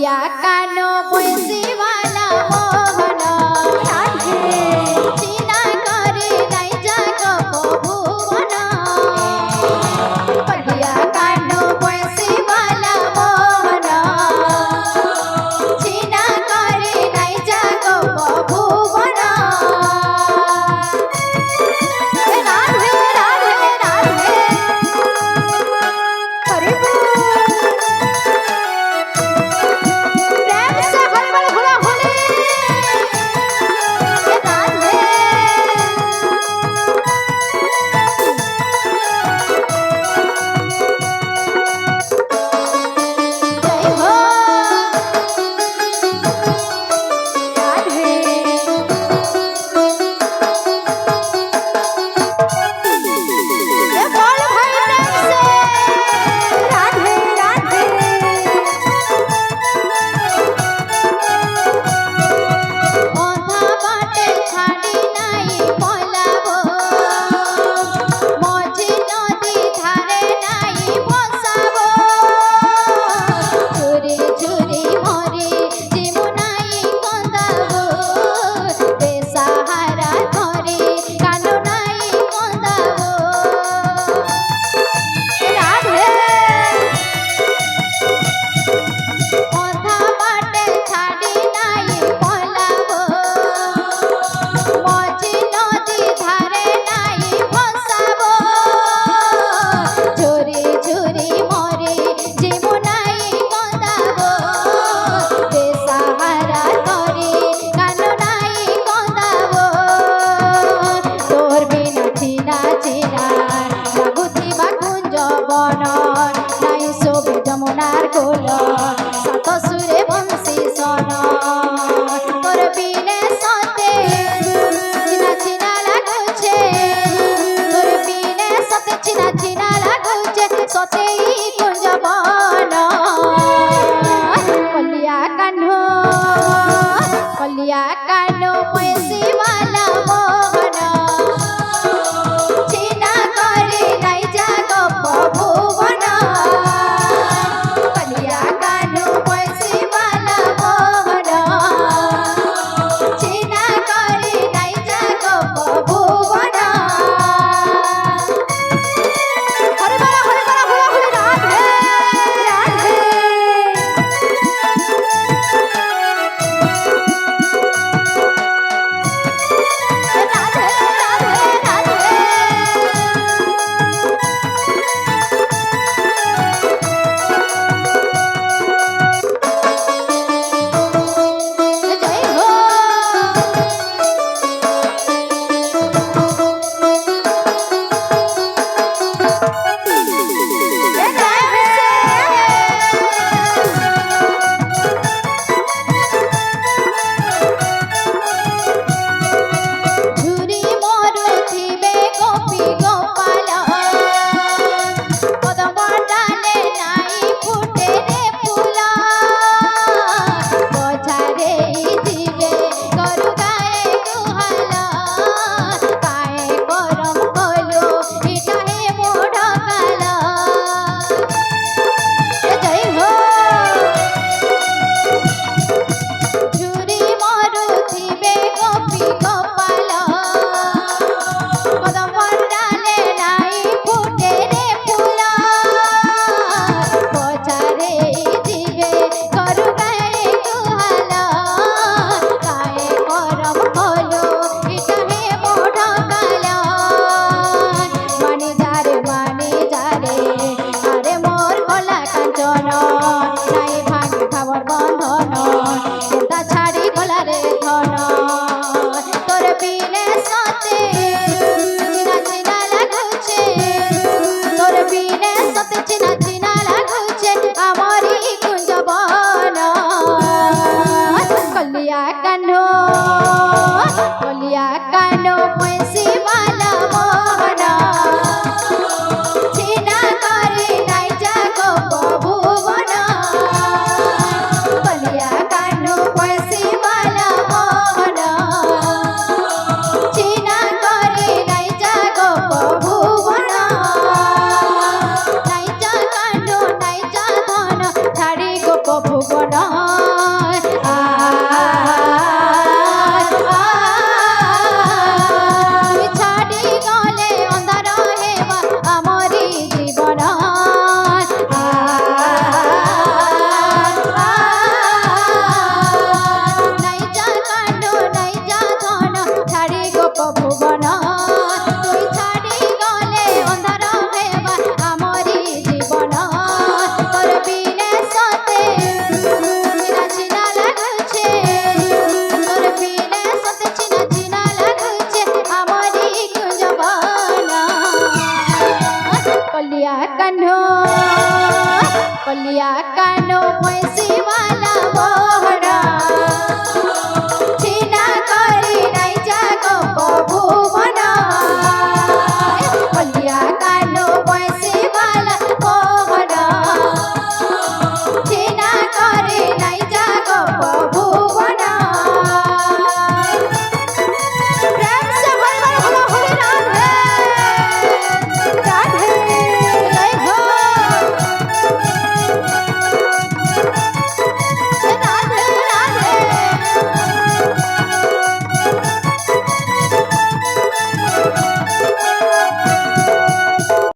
কলিয়া কানো বৈশিবালা মোহন রাধে চিনা করে নাই জাগব ভুবন কলিয়া কানো বৈশিবালা মোহন চিনা করে নাই জাগব ভুবন রাধে রাধে রাধে হরি যমুনার কোল সাত সুরে বংশী সন তোর বিনে সতে চিনা চিনা লাগুছে তোর বিনে সতে চিনা চিনা লাগুছে সতেই কুঞ্জ বন কলিয়া কানো বৈশিবালা মোহন চিনা করে নাই জাগব ভুবন কলিয়া কানো বৈশিবালা মোহন চিনা করে নাই জাগব ভুবন কলিয়া কানো বৈশিবালা মোহন চিনা করে নাই জাগব ভুবন নাই যা কানো নাই যা ধন ছাড়ি গোপ ভুবন দিয়া কেন বয়সী